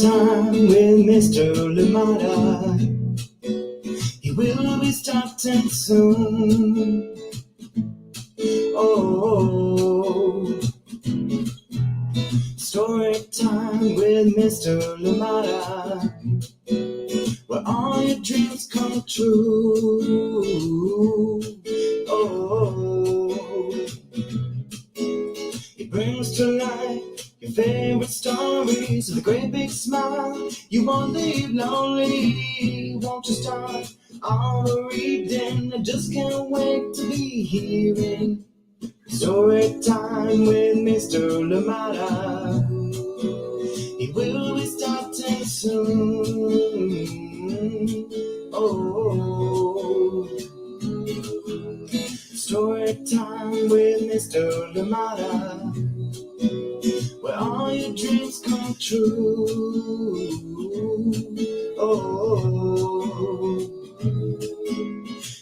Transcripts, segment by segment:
time with Mr. Lamada. He will be starting soon. Oh, story time with Mr. Lamada, where all your dreams come true. Oh, he brings to life your favorite stories with a great big smile. You won't leave lonely, won't you start all the reading? I just can't wait to be hearing story time with Mr. Lamada. He will be starting soon. Oh, story time with Mr. Lamada, where all your dreams come true. Oh,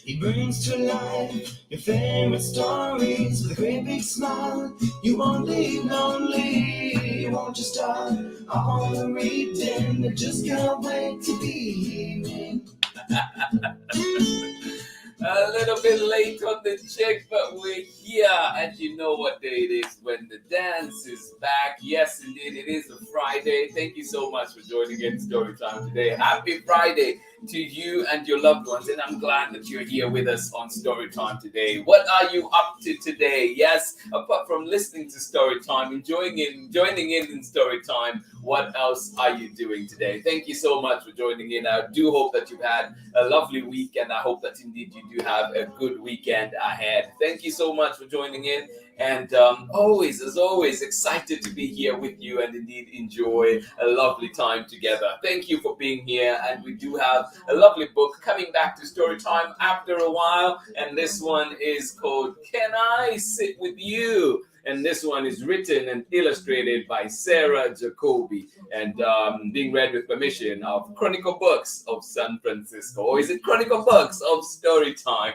he brings to life your favorite stories with a great big smile. You won't leave lonely, won't you start all the reading? I just can't wait to be hearing. A little bit late on the check, but we're here, and you know what day it is when the dance is back. Yes, indeed, it is a Friday. Thank you so much for joining in Storytime today. Happy Friday to you and your loved ones, and I'm glad that you're here with us on Storytime today. What are you up to today? Yes, apart from listening to Storytime, joining in Storytime, what else are you doing today? Thank you so much for joining in. I do hope that you've had a lovely week, and I hope that indeed you do have a good weekend ahead. Thank you so much for joining in, and as always, excited to be here with you and indeed enjoy a lovely time together. Thank you for being here, and we do have a lovely book coming back to Storytime after a while, and this one is called Can I Sit With You? And this one is written and illustrated by Sarah Jacoby, and being read with permission of Chronicle Books of San Francisco. Or is it Chronicle Books of Storytime?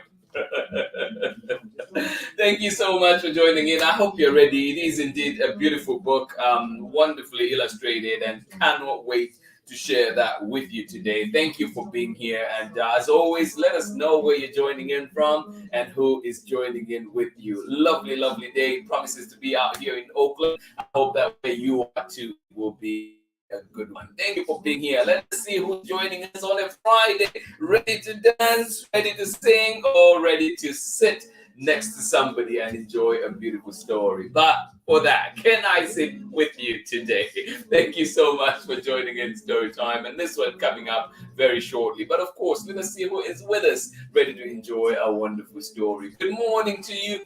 Thank you so much for joining in. I hope you're ready. It is indeed a beautiful book, wonderfully illustrated, and cannot wait to share that with you today. Thank you for being here, and as always, let us know where you're joining in from and who is joining in with you. Lovely, lovely day. Promises to be out here in Oakland. I hope that where you are too will be a good one. Thank you for being here. Let's see who's joining us on a Friday. Ready to dance, ready to sing, or ready to sit next to somebody and enjoy a beautiful story. But for that, can I sit with you today? Thank you so much for joining in Storytime, and this one coming up very shortly. But of course, let us see who is with us, ready to enjoy a wonderful story. Good morning to you.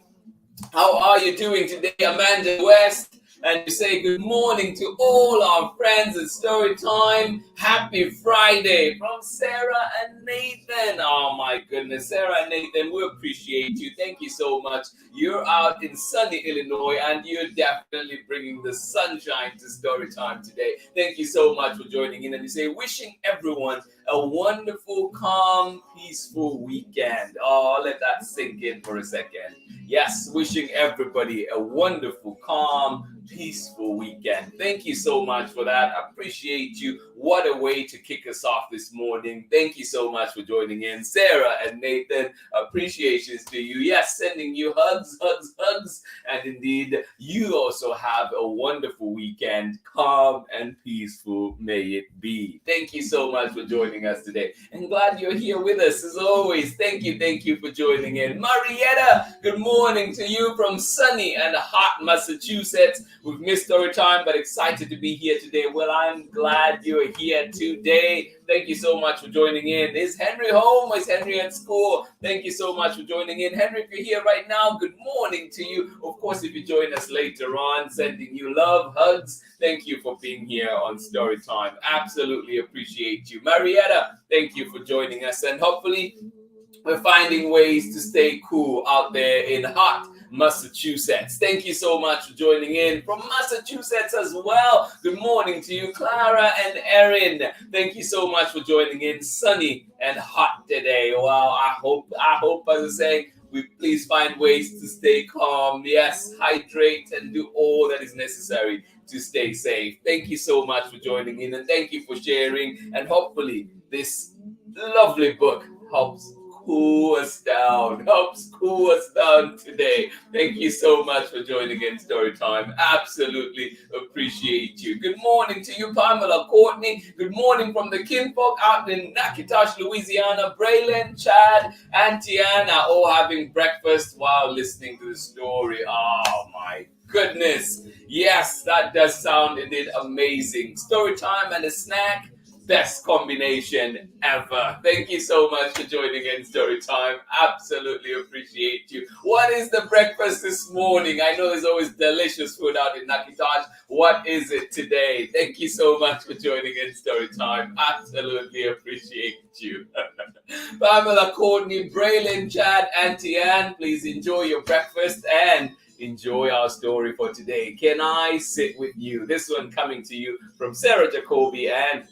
How are you doing today, Amanda West? And you say good morning to all our friends at Storytime. Happy Friday from Sarah and Nathan. Oh my goodness, Sarah and Nathan, we appreciate you. Thank you so much. You're out in sunny Illinois, and you're definitely bringing the sunshine to Storytime today. Thank you so much for joining in. And you say, wishing everyone a wonderful, calm, peaceful weekend. Oh, let that sink in for a second. Yes, wishing everybody a wonderful, calm, peaceful weekend. Thank you so much for that. I appreciate you. What a way to kick us off this morning. Thank you so much for joining in. Sarah and Nathan, appreciations to you. Yes, sending you hugs, hugs, hugs. And indeed, you also have a wonderful weekend. Calm and peaceful may it be. Thank you so much for joining us today. And glad you're here with us as always. Thank you for joining in. Marietta, good morning to you from sunny and hot Massachusetts. We've missed Storytime, but excited to be here today. Well, I'm glad you're here today. Thank you so much for joining in. Is Henry home? Is Henry at school? Thank you so much for joining in. Henry, if you're here right now, good morning to you. Of course, if you join us later on, sending you love, hugs. Thank you for being here on Storytime. Absolutely appreciate you. Marietta, thank you for joining us. And hopefully, we're finding ways to stay cool out there in hot Massachusetts. Thank you so much for joining in from Massachusetts as well. Good morning to you, Clara and Erin. Thank you so much for joining in. Sunny and hot today. Well, I hope, as I say, we please find ways to stay calm. Yes, hydrate and do all that is necessary to stay safe. Thank you so much for joining in, and thank you for sharing. And hopefully, this lovely book helps cool us down, today. Thank you so much for joining in Storytime. Absolutely appreciate you. Good morning to you, Pamela, Courtney. Good morning from the kinfolk out in Natchitoches, Louisiana. Braylon, Chad, and Tiana all having breakfast while listening to the story. Oh my goodness. Yes, that does sound indeed amazing. Story time and a snack. Best combination ever. Thank you so much for joining in Story Time. Absolutely appreciate you. What is the breakfast this morning? I know there's always delicious food out in Natchitoches. What is it today? Thank you so much for joining in Story Time. Absolutely appreciate you. Pamela, Courtney, Braylon, Chad, and Tian, please enjoy your breakfast and enjoy our story for today. Can I sit with you? This one coming to you from Sarah Jacoby and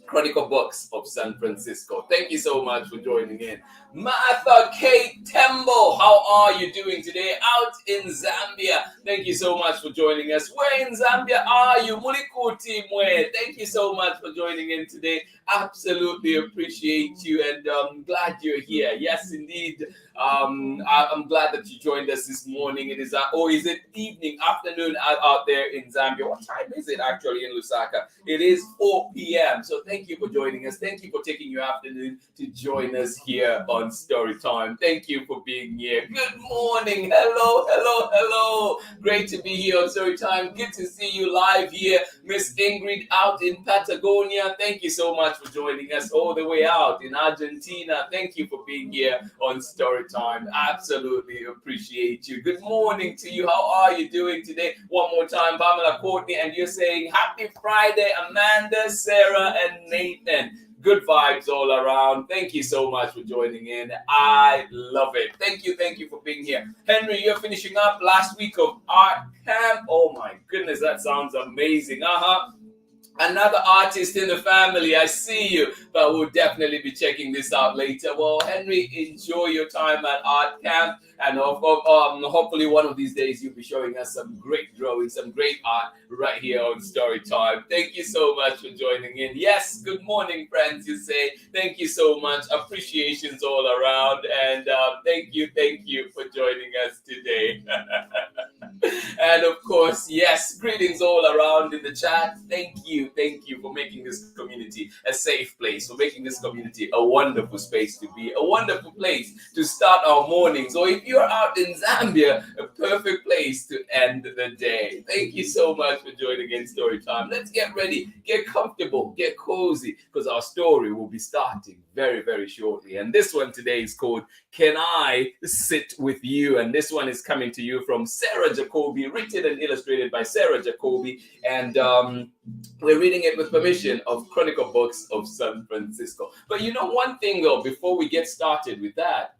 Chronicle Books of San Francisco. Thank you so much for joining in. Martha Kate Tembo, how are you doing today out in Zambia? Thank you so much for joining us. Where in Zambia are you? Mulikuti Mwe. Thank you so much for joining in today. Absolutely appreciate you, and glad you're here. Yes, indeed. I'm glad that you joined us this morning. It is, is it evening, afternoon out there in Zambia? What time is it actually in Lusaka? It is 4 p.m. So thank you for joining us. Thank you for taking your afternoon to join us here on Storytime. Thank you for being here. Good morning. Hello. Great to be here on Storytime. Good to see you live here. Miss Ingrid out in Patagonia. Thank you so much for joining us all the way out in Argentina. Thank you for being here on Storytime. Absolutely appreciate you. Good morning to you. How are you doing today? One more time, Pamela, Courtney, and you're saying happy Friday, Amanda, Sarah, and Nathan. Good vibes all around. Thank you so much for joining in. I love it. Thank you for being here. Henry, you're finishing up last week of art camp. Oh my goodness, that sounds amazing. Another artist in the family. I see you, but we'll definitely be checking this out later. Well, Henry, enjoy your time at art camp, and hopefully one of these days you'll be showing us some great drawing, some great art right here on Storytime. Thank you so much for joining in. Yes, good morning, friends. You say thank you so much. Appreciations all around, and thank you for joining us today. And of course, yes, greetings all around in the chat. Thank you for making this community a safe place, for making this community a wonderful space to be, a wonderful place to start our mornings, or if you're out in Zambia, a perfect place to end the day. Thank you so much for joining in Storytime. Let's get ready, get comfortable, get cozy, because our story will be starting very, very shortly. And this one today is called Can I Sit With You? And this one is coming to you from Sarah Jacoby, written and illustrated by Sarah Jacoby. And we're reading it with permission of Chronicle Books of San Francisco. But you know one thing though, before we get started with that,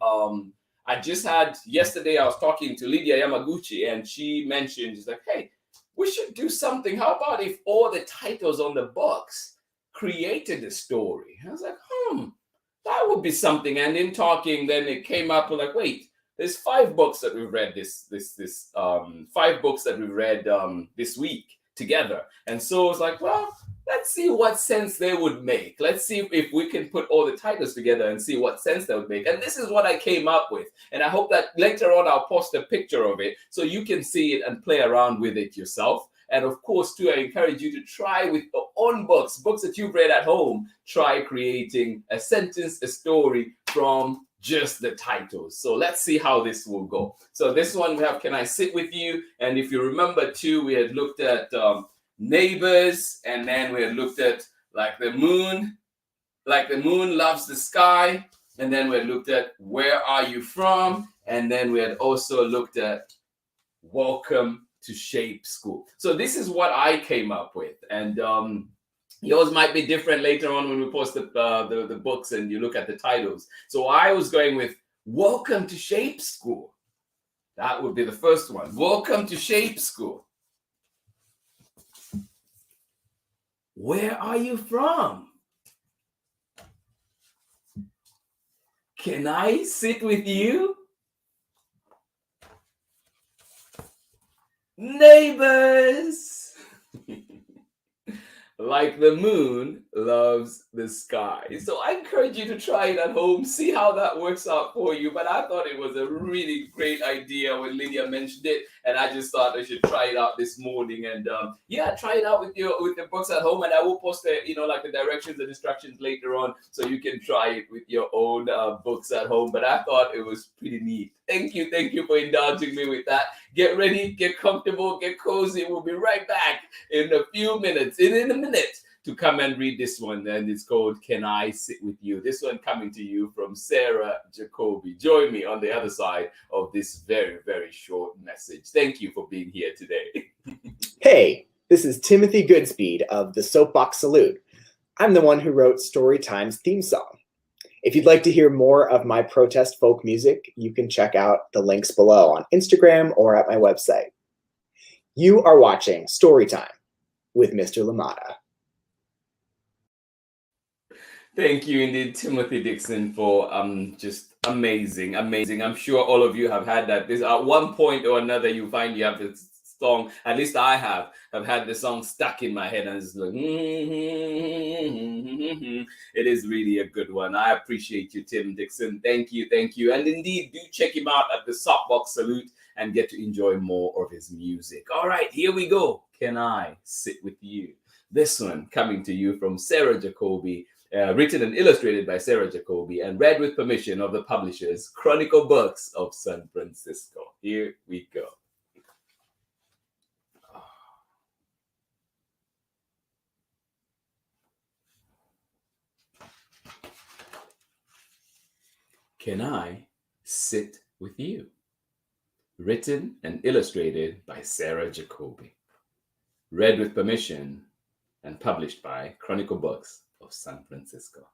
yesterday I was talking to Lydia Yamaguchi, and she mentioned, she's like, hey, we should do something. How about if all the titles on the books created a story? I was like, that would be something. And in talking, then it came up like, wait, there's 5 books that we've read this week together. And so it's like, well, let's see what sense they would make. Let's see if we can put all the titles together and see what sense they would make. And this is what I came up with. And I hope that later on I'll post a picture of it so you can see it and play around with it yourself. And of course, too, I encourage you to try with your own books that you've read at home. Try creating a sentence, a story from just the titles. So let's see how this will go. So this one we have, Can I Sit With You? And if you remember, too, we had looked at Neighbors, and then we had looked at Like the Moon Loves the Sky, and then we had looked at Where Are You From? And then we had also looked at Welcome to Shape School. So this is what I came up with, and yours might be different later on when we post the books and you look at the titles. So I was going with Welcome to Shape School. That would be the first one. Welcome to Shape School. Where are you from? Can I sit with you? Neighbors. like the moon loves the sky. So I encourage you to try it at home, see how that works out for you. But I thought it was a really great idea when Lydia mentioned it, and I just thought I should try it out this morning. And yeah, try it out with the books at home, and I will post the like the directions and instructions later on, so you can try it with your own books at home. But I thought it was pretty neat. Thank you for indulging me with that. Get ready, get comfortable, get cozy. We'll be right back in a few minutes, in a minute, to come and read this one. And it's called Can I Sit With You? This one coming to you from Sarah Jacoby. Join me on the other side of this very, very short message. Thank you for being here today. Hey, this is Timothy Goodspeed of the Soapbox Salute. I'm the one who wrote Storytime's theme song. If you'd like to hear more of my protest folk music, you can check out the links below on Instagram or at my website. You are watching Storytime with Mr. LaMotta. Thank you indeed, Timothy Dixon, for just amazing. I'm sure all of you have had that. This at one point or another, you find you have this song. At least I have had the song stuck in my head, and it's like, it is really a good one. I appreciate you, Tim Dixon. Thank you, and indeed, do check him out at the Soapbox Salute and get to enjoy more of his music. All right, here we go. Can I Sit With You? This one coming to you from Sarah Jacoby. Written and illustrated by Sarah Jacoby and read with permission of the publishers Chronicle Books of San Francisco. Here we go. Can I Sit With You? Written and illustrated by Sarah Jacoby. Read with permission and published by Chronicle Books of San Francisco.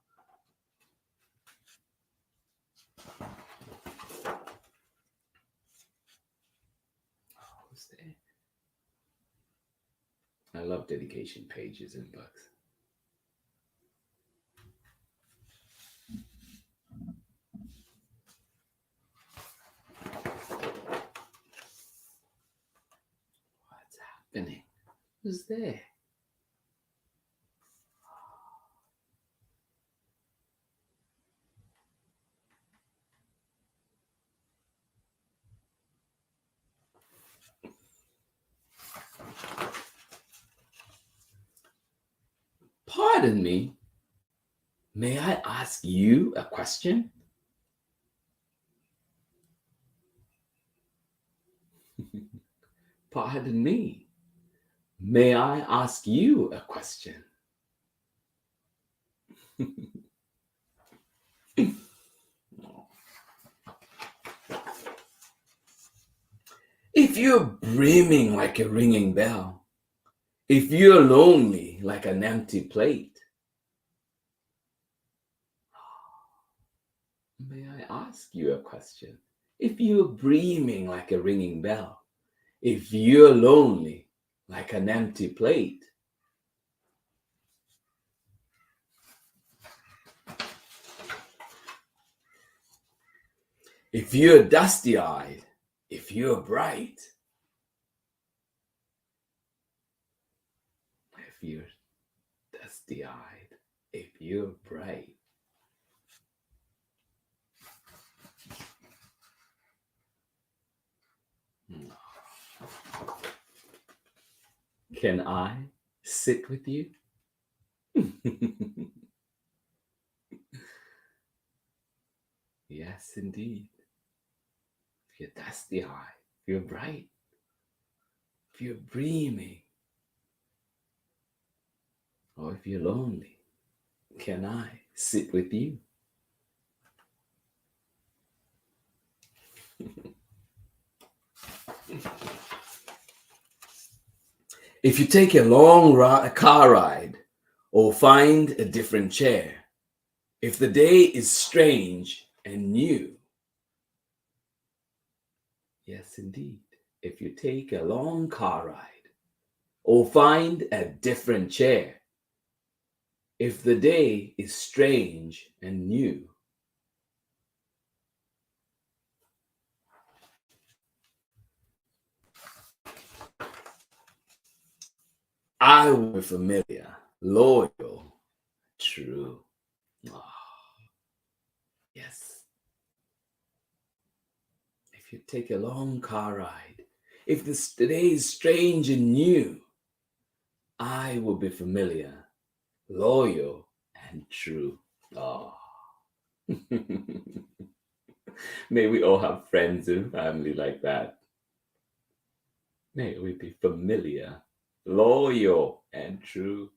Who's there? I love dedication pages in books. What's happening? Who's there? Pardon me, may I ask you a question? Pardon me, may I ask you a question? If you're brimming like a ringing bell, if you're lonely like an empty plate, may I ask you a question? If you're brimming like a ringing bell, if you're lonely like an empty plate, if you're dusty-eyed, if you're bright, if you're dusty-eyed, if you're bright, can I sit with you? Yes, indeed. If you're dusty-eyed, if you're bright, if you're dreaming, or if you're lonely, can I sit with you? If you take a long car ride or find a different chair, if the day is strange and new, yes, indeed, if you take a long car ride or find a different chair, if the day is strange and new, I will be familiar loyal, true. Ah, yes. If you take a long car ride, if this today is strange and new, I will be familiar, loyal, and true. Ah. May we all have friends and family like that. May we be familiar, loyal, and true.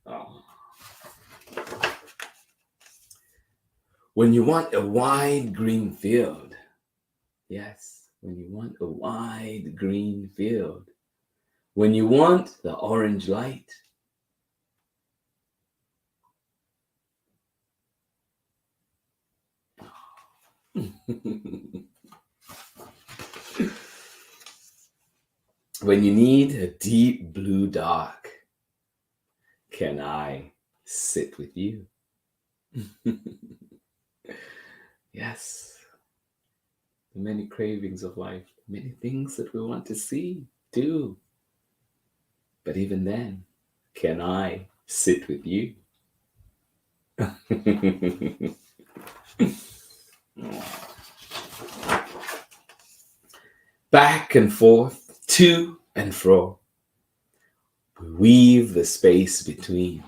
Oh. When you want a wide green field, yes, when you want a wide green field, when you want the orange light, when you need a deep blue dark, can I sit with you? Yes, the many cravings of life, many things that we want to see, do. But even then, can I sit with you? Back and forth, to and fro, we weave the space between.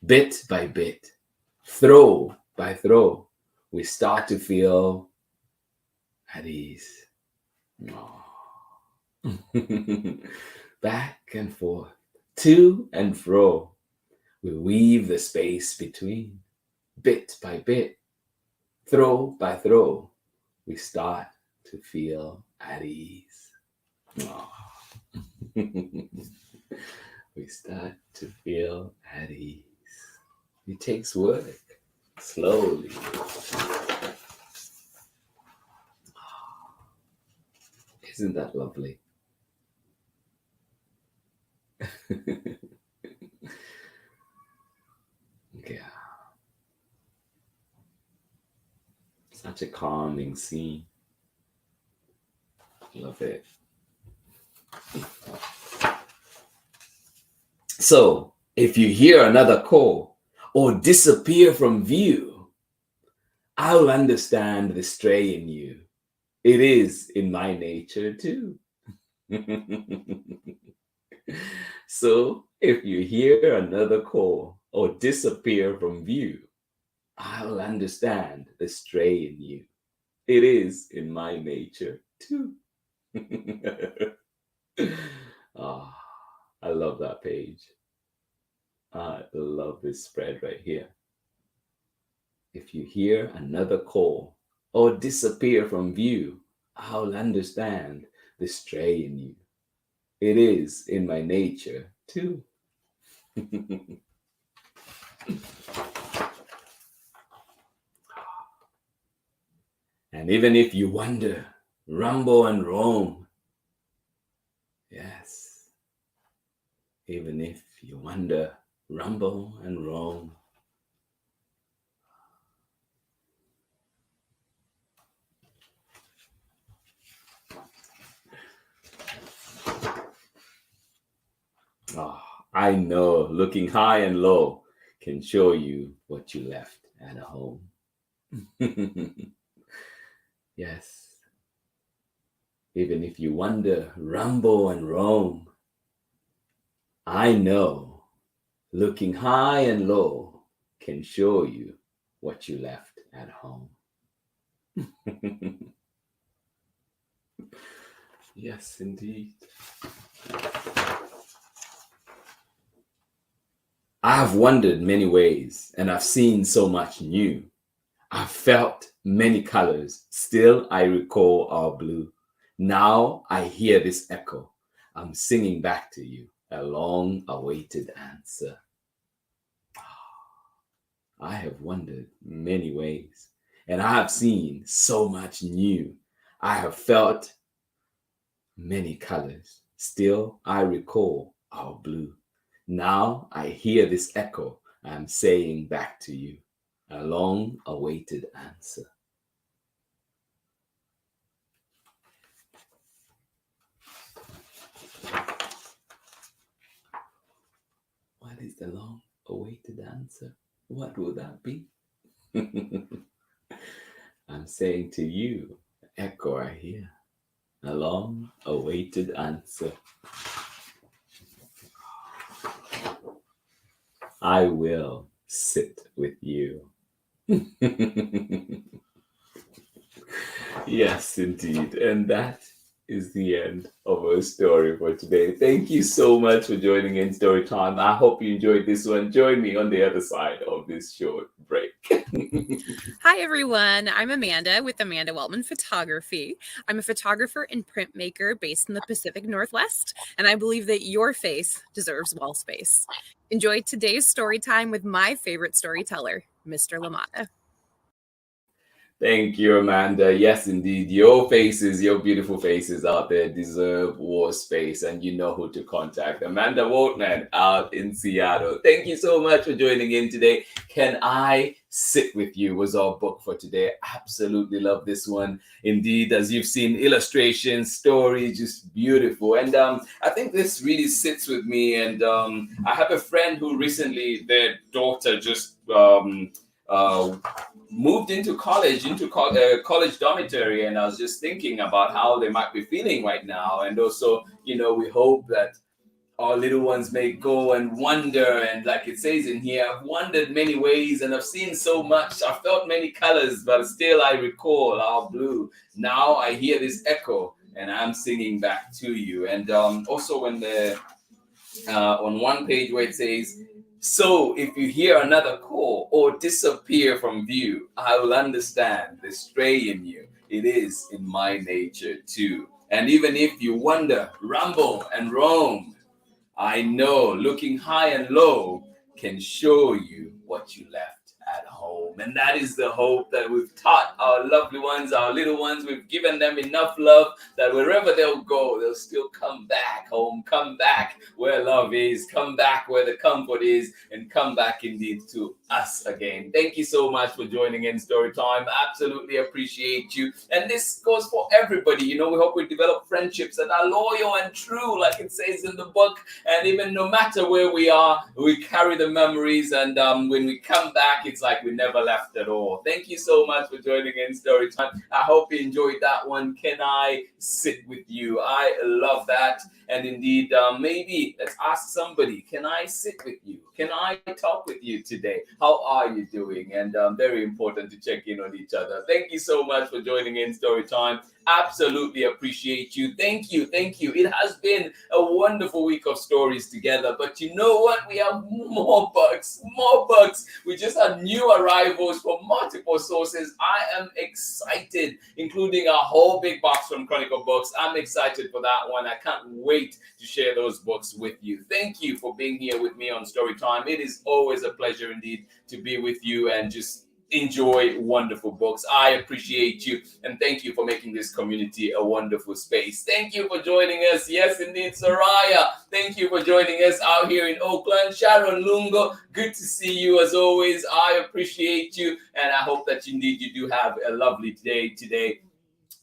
Bit by bit, throw by throw, we start to feel at ease. Oh. Back and forth, to and fro, we weave the space between. Bit by bit, throw by throw, we start to feel at ease. Oh. We start to feel at ease. It takes work, slowly. Isn't that lovely? Yeah. Such a calming scene. Love it. So, if you hear another call or disappear from view, I'll understand the stray in you. It is in my nature too. So, if you hear another call or disappear from view, I'll understand the stray in you. It is in my nature too. Oh, I love that page. I love this spread right here. If you hear another call or disappear from view, I'll understand the stray in you. It is in my nature too. And even if you wander, rumble and roam, yes, even if you wander, rumble and roam, oh, I know looking high and low can show you what you left at home. Yes. Even if you wander, rumble and roam, I know looking high and low can show you what you left at home. Yes, indeed. I've wandered many ways and I've seen so much new. I've felt many colors, still I recall our blue. Now I hear this echo. I'm singing back to you a long-awaited answer. I have wandered many ways and I have seen so much new. I have felt many colors, still I recall our blue. Now I hear this echo. I'm saying back to you a long-awaited answer. That is the long awaited answer. What will that be? I'm saying to you, echo right here, a long awaited answer. I will sit with you. Yes, indeed. And that is the end of our story for today. Thank you so much for joining in Story Time. I hope you enjoyed this one. Join me on the other side of this short break. Hi, everyone. I'm Amanda with Amanda Weltman Photography. I'm a photographer and printmaker based in the Pacific Northwest, and I believe that your face deserves wall space. Enjoy today's story time with my favorite storyteller, Mr. LaMotta. Thank you, Amanda. Yes, indeed. Your faces, your beautiful faces out there deserve wall space, and you know who to contact. Amanda Waltman out in Seattle. Thank you so much for joining in today. Can I Sit With You was our book for today. Absolutely love this one. Indeed, as you've seen, illustrations, story, just beautiful. And I think this really sits with me. And I have a friend who recently, their daughter just moved into college, college dormitory, and I was just thinking about how they might be feeling right now. And also, we hope that our little ones may go and wonder, and like it says in here, I've wandered many ways and I've seen so much, I've felt many colors, but still I recall our blue. Now I hear this echo and I'm singing back to you. And also when on one page where it says, so if you hear another call or disappear from view, I will understand the stray in you. It is in my nature too. And even if you wander, ramble and roam, I know looking high and low can show you what you left at home. And that is the hope that we've taught our lovely ones, our little ones. We've given them enough love that wherever they'll go, they'll still come back home, come back where love is, come back where the comfort is, and come back indeed to us again. Thank you so much for joining in Story Time. Absolutely appreciate you. And this goes for everybody. We hope we develop friendships that are loyal and true, like it says in the book. And even no matter where we are, we carry the memories. And when we come back, it's like we never left at all. Thank you so much for joining in Story Time. I hope you enjoyed that one. Can I sit with you? I love that. And indeed, maybe let's ask somebody, can I sit with you? Can I talk with you today? How are you doing? And very important to check in on each other. Thank you so much for joining in Story Time. Absolutely appreciate you. Thank you. Thank you. It has been a wonderful week of stories together. But you know what? We have more books. We just had new arrivals from multiple sources. I am excited, including a whole big box from Chronicle Books. I'm excited for that one. I can't wait to share those books with you. Thank you for being here with me on Story Time. It is always a pleasure indeed to be with you and just enjoy wonderful books. I appreciate you, and thank you for making this community a wonderful space. Thank you for joining us. Yes, indeed, Soraya. Thank you for joining us out here in Oakland. Sharon Lungo, good to see you as always. I appreciate you, and I hope that indeed you do have a lovely day today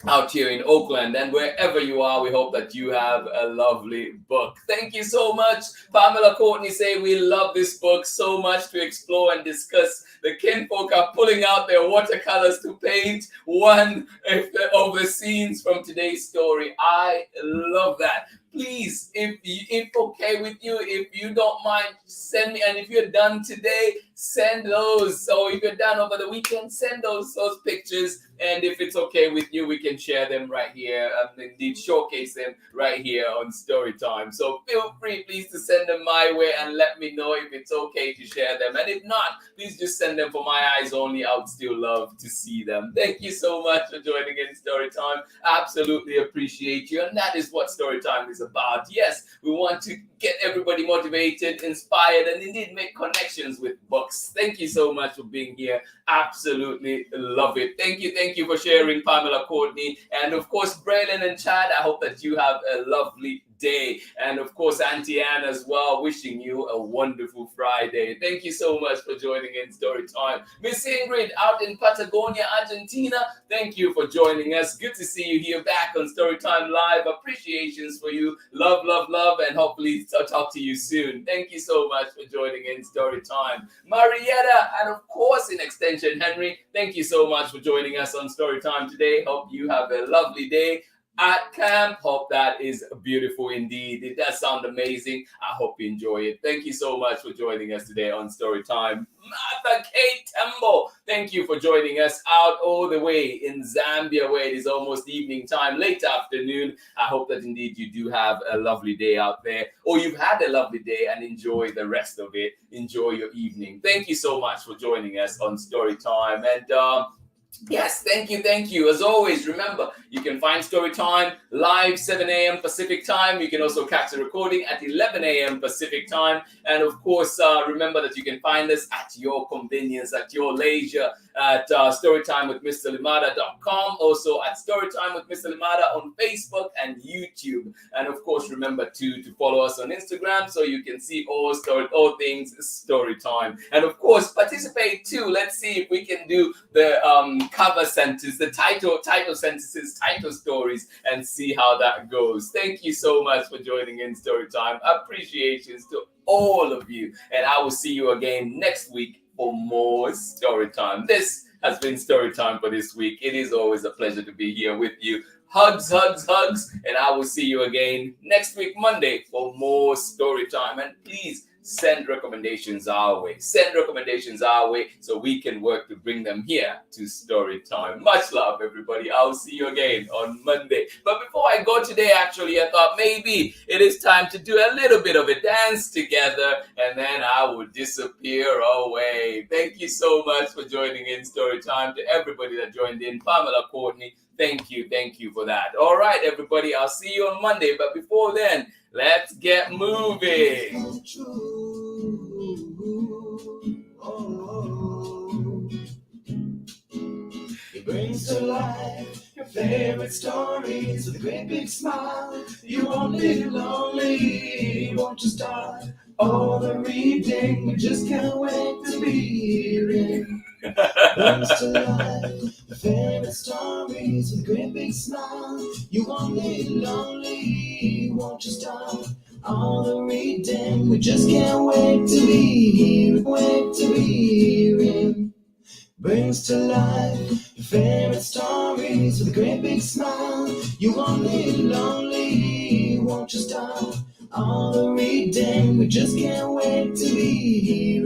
out here in Oakland, and wherever you are, we hope that you have a lovely book. Thank you so much. Pamela Courtney say we love this book so much to explore and discuss. The kinfolk are pulling out their watercolors to paint one of the scenes from today's story. I love that. Please, if okay with you, if you don't mind, send me. And if you're done today, send those. So if you're done over the weekend, send those pictures. And if it's okay with you, we can share them right here and indeed showcase them right here on Story Time. So feel free, please, to send them my way and let me know if it's okay to share them. And if not, please just send them for my eyes only. I would still love to see them. Thank you so much for joining in Story Time. Absolutely appreciate you. And that is what Story Time is about. Yes, we want to get everybody motivated, inspired, and indeed make connections with books. Thank you so much for being here. Absolutely love it. Thank you for sharing, Pamela Courtney. And of course, Braylon and Chad, I hope that you have a lovely day. And of course, Auntie Anne as well, wishing you a wonderful Friday. Thank you so much for joining in Story Time. Miss Ingrid out in Patagonia, Argentina, thank you for joining us. Good to see you here back on Story Time Live. Appreciations for you. Love, love, love, and hopefully I'll talk to you soon. Thank you so much for joining in Story Time. Marietta, and of course in extension, Henry, thank you so much for joining us on Story Time today. Hope you have a lovely day at camp. Hope that is beautiful indeed. It does sound amazing. I hope you enjoy it. Thank you so much for joining us today on Story Time. Martha K. Tembo, thank you for joining us out all the way in Zambia, where it is almost evening time, late afternoon. I hope that indeed you do have a lovely day out there, or you've had a lovely day and enjoy the rest of it. Enjoy your evening. Thank you so much for joining us on Story Time. And yes, thank you. As always, remember, you can find Storytime live 7 a.m. Pacific time. You can also catch the recording at 11 a.m. Pacific time. And of course, remember that you can find us at your convenience, at your leisure, at storytimewithmrlimada.com. Also at Storytime with Mr. Limada on Facebook and YouTube. And of course, remember to follow us on Instagram so you can see all things Storytime. And of course, participate too. Let's see if we can do the cover sentence, the title sentences, title stories, and see how that goes. Thank you so much for joining in Storytime. Appreciations to all of you, and I will see you again next week for more Storytime. This has been Storytime for this week. It is always a pleasure to be here with you. Hugs, hugs, hugs, and I will see you again next week, Monday, for more Storytime. And please send recommendations our way. Send recommendations our way so we can work to bring them here to Storytime. Much love, everybody. I'll see you again on Monday. But before I go today, actually, I thought maybe it is time to do a little bit of a dance together, and then I will disappear away. Thank you so much for joining in Storytime. To everybody that joined in, Pamela Courtney, thank you for that. All right, everybody, I'll see you on Monday. But before then, let's get moving. It brings to life your favorite stories with a great big smile. You won't live lonely, won't you start all the reading? We just can't wait to be here. Brings to life your favorite stories with a great big smile. You won't live lonely, won't you start all the reading? We just can't wait to be here, wait to be here. Brings to life your favorite stories with a great big smile. You won't live lonely, won't you start all the reading? We just can't wait to be here.